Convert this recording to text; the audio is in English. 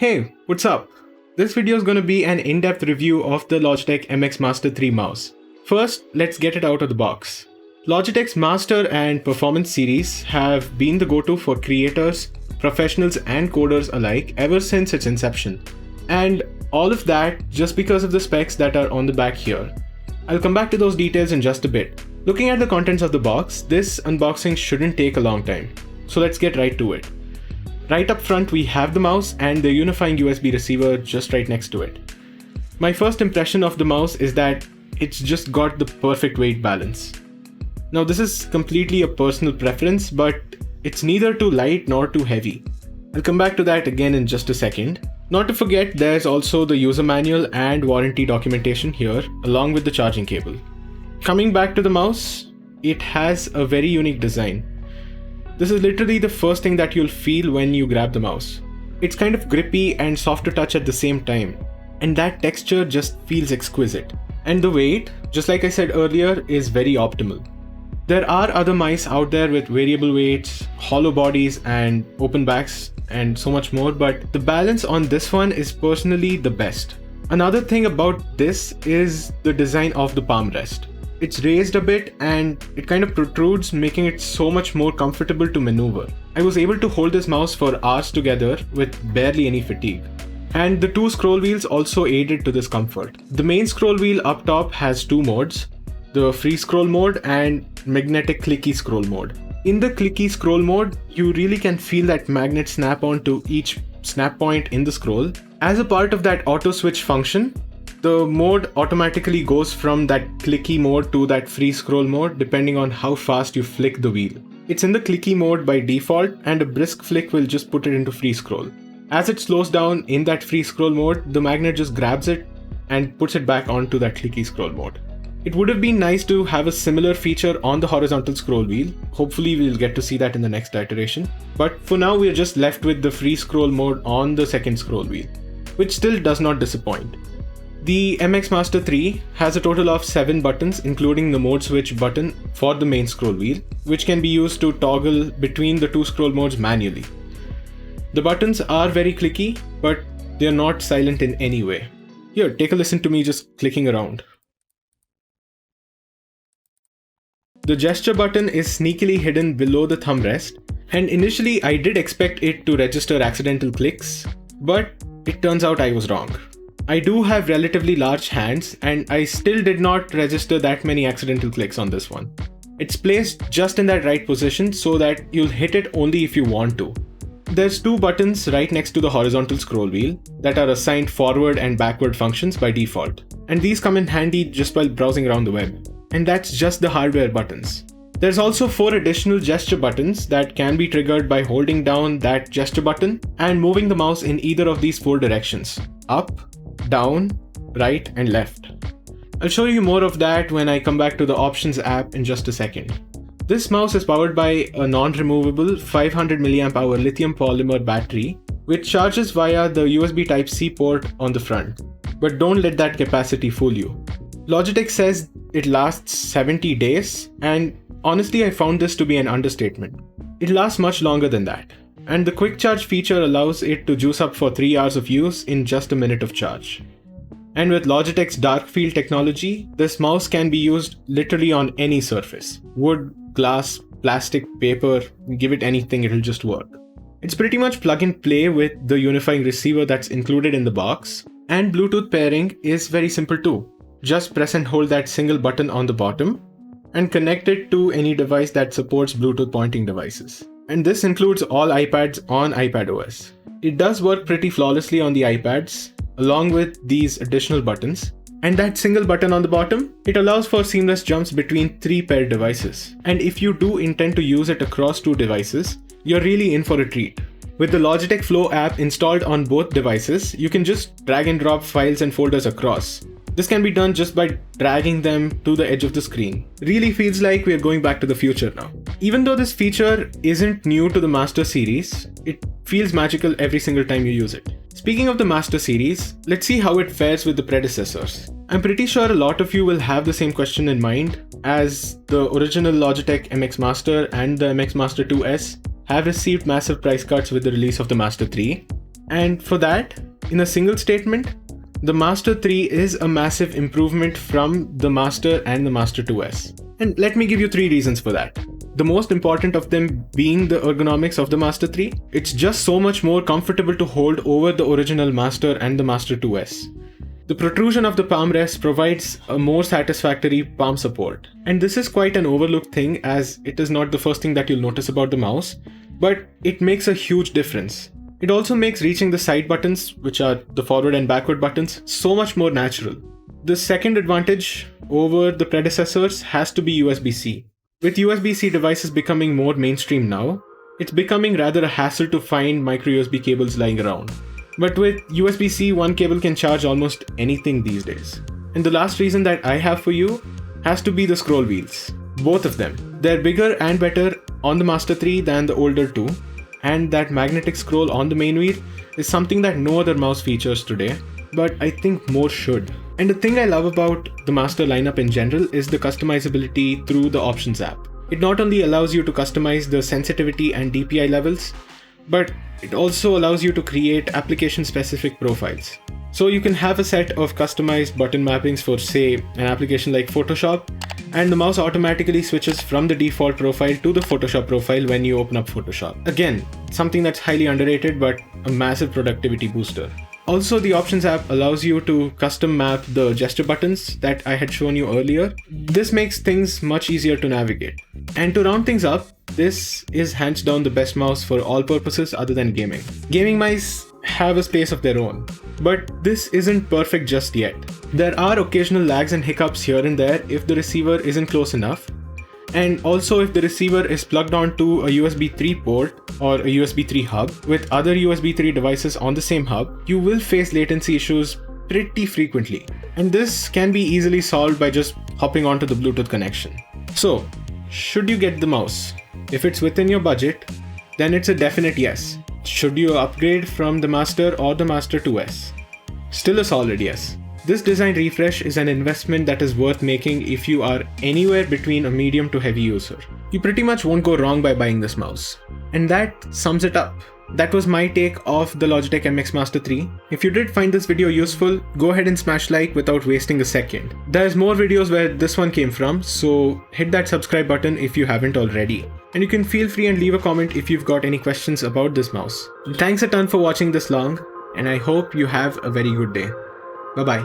Hey, what's up? This video is going to be an in-depth review of the Logitech MX Master 3 mouse. First, let's get it out of the box. Logitech's Master and Performance series have been the go-to for creators, professionals and coders alike ever since its inception. And all of that just because of the specs that are on the back here. I'll come back to those details in just a bit. Looking at the contents of the box, this unboxing shouldn't take a long time. So let's get right to it. Right up front we have the mouse and the unifying USB receiver just right next to it. My first impression of the mouse is that it's just got the perfect weight balance. Now this is completely a personal preference, but it's neither too light nor too heavy. I'll come back to that again in just a second. Not to forget, there's also the user manual and warranty documentation here along with the charging cable. Coming back to the mouse, it has a very unique design. This is literally the first thing that you'll feel when you grab the mouse. It's kind of grippy and soft to touch at the same time, and that texture just feels exquisite. And the weight, just like I said earlier, is very optimal. There are other mice out there with variable weights, hollow bodies and open backs and so much more, but the balance on this one is personally the best. Another thing about this is the design of the palm rest. It's raised a bit and it kind of protrudes, making it so much more comfortable to maneuver. I was able to hold this mouse for hours together with barely any fatigue. And the two scroll wheels also aided to this comfort. The main scroll wheel up top has two modes, the free scroll mode and magnetic clicky scroll mode. In the clicky scroll mode, you really can feel that magnet snap on to each snap point in the scroll. As a part of that auto switch function, the mode automatically goes from that clicky mode to that free scroll mode depending on how fast you flick the wheel. It's in the clicky mode by default and a brisk flick will just put it into free scroll. As it slows down in that free scroll mode, the magnet just grabs it and puts it back onto that clicky scroll mode. It would have been nice to have a similar feature on the horizontal scroll wheel. Hopefully we'll get to see that in the next iteration. But for now we're just left with the free scroll mode on the second scroll wheel, which still does not disappoint. The MX Master 3 has a total of 7 buttons, including the mode switch button for the main scroll wheel, which can be used to toggle between the two scroll modes manually. The buttons are very clicky, but they are not silent in any way. Here, take a listen to me just clicking around. The gesture button is sneakily hidden below the thumb rest, and initially I did expect it to register accidental clicks, but it turns out I was wrong. I do have relatively large hands and I still did not register that many accidental clicks on this one. It's placed just in that right position so that you'll hit it only if you want to. There's two buttons right next to the horizontal scroll wheel that are assigned forward and backward functions by default, and these come in handy just while browsing around the web. And that's just the hardware buttons. There's also 4 additional gesture buttons that can be triggered by holding down that gesture button and moving the mouse in either of these 4 directions: up, down, right and left. I'll show you more of that when I come back to the Options app in just a second. This mouse is powered by a non-removable 500 mAh lithium polymer battery, which charges via the USB Type-C port on the front. But don't let that capacity fool you. Logitech says it lasts 70 days, and honestly I found this to be an understatement. It lasts much longer than that. And the quick charge feature allows it to juice up for 3 hours of use in just a minute of charge. And with Logitech's dark field technology, this mouse can be used literally on any surface. Wood, glass, plastic, paper, give it anything, it'll just work. It's pretty much plug and play with the unifying receiver that's included in the box, and Bluetooth pairing is very simple too. Just press and hold that single button on the bottom and connect it to any device that supports Bluetooth pointing devices. And this includes all iPads on iPadOS. It does work pretty flawlessly on the iPads, along with these additional buttons. And that single button on the bottom, it allows for seamless jumps between 3 paired devices. And if you do intend to use it across 2 devices, you're really in for a treat. With the Logitech Flow app installed on both devices, you can just drag and drop files and folders across. This can be done just by dragging them to the edge of the screen. Really feels like we're going back to the future now. Even though this feature isn't new to the Master series, it feels magical every single time you use it. Speaking of the Master series, let's see how it fares with the predecessors. I'm pretty sure a lot of you will have the same question in mind, as the original Logitech MX Master and the MX Master 2S have received massive price cuts with the release of the Master 3. And for that, in a single statement, the Master 3 is a massive improvement from the Master and the Master 2S. And let me give you 3 reasons for that. The most important of them being the ergonomics of the Master 3. It's just so much more comfortable to hold over the original Master and the Master 2S. The protrusion of the palm rest provides a more satisfactory palm support. And this is quite an overlooked thing, as it is not the first thing that you'll notice about the mouse, but it makes a huge difference. It also makes reaching the side buttons, which are the forward and backward buttons, so much more natural. The second advantage over the predecessors has to be USB-C. With USB-C devices becoming more mainstream now, it's becoming rather a hassle to find micro USB cables lying around. But with USB-C, one cable can charge almost anything these days. And the last reason that I have for you has to be the scroll wheels. Both of them. They're bigger and better on the Master 3 than the older 2. And that magnetic scroll on the main wheel is something that no other mouse features today, but I think more should. And the thing I love about the Master lineup in general is the customizability through the Options app. It not only allows you to customize the sensitivity and DPI levels, but it also allows you to create application-specific profiles. So you can have a set of customized button mappings for, say, an application like Photoshop, and the mouse automatically switches from the default profile to the Photoshop profile when you open up Photoshop. Again, something that's highly underrated but a massive productivity booster. Also, the Options app allows you to custom map the gesture buttons that I had shown you earlier. This makes things much easier to navigate. And to round things up, this is hands down the best mouse for all purposes other than gaming. Gaming mice have a space of their own, but this isn't perfect just yet. There are occasional lags and hiccups here and there if the receiver isn't close enough. And also if the receiver is plugged onto a USB 3 port or a USB 3 hub with other USB 3 devices on the same hub, you will face latency issues pretty frequently. And this can be easily solved by just hopping onto the Bluetooth connection. So, should you get the mouse? If it's within your budget, then it's a definite yes. Should you upgrade from the Master or the Master 2S? Still a solid yes. This design refresh is an investment that is worth making if you are anywhere between a medium to heavy user. You pretty much won't go wrong by buying this mouse. And that sums it up. That was my take of the Logitech MX Master 3. If you did find this video useful, go ahead and smash like without wasting a second. There's more videos where this one came from, so hit that subscribe button if you haven't already. And you can feel free and leave a comment if you've got any questions about this mouse. Thanks a ton for watching this long, and I hope you have a very good day. Bye-bye.